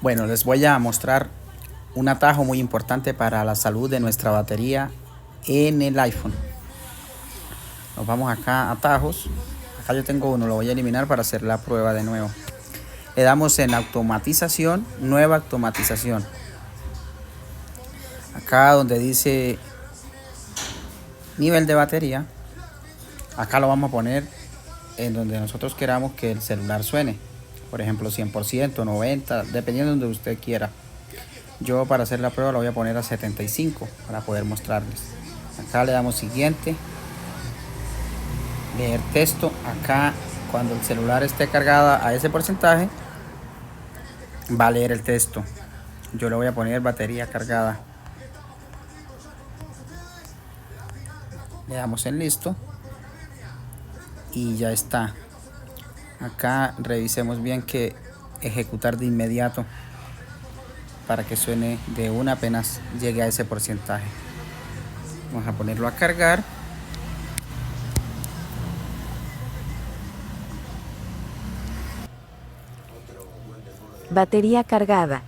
Bueno, les voy a mostrar un atajo muy importante para la salud de nuestra batería en el iPhone. Nos vamos acá a atajos. Acá yo tengo uno, lo voy a eliminar para hacer la prueba de nuevo. Le damos en automatización, nueva automatización. Acá donde dice nivel de batería, acá lo vamos a poner en donde nosotros queramos que el celular suene. Por ejemplo, 100%, 90%, dependiendo de donde usted quiera. Yo para hacer la prueba lo voy a poner a 75 para poder mostrarles. Acá le damos siguiente, leer texto. Acá cuando el celular esté cargado a ese porcentaje va a leer el texto. Yo le voy a poner batería cargada. Le damos en listo y ya está. Acá revisemos bien que ejecutar de inmediato para que suene de una apenas llegue a ese porcentaje. Vamos a ponerlo a cargar. Batería cargada.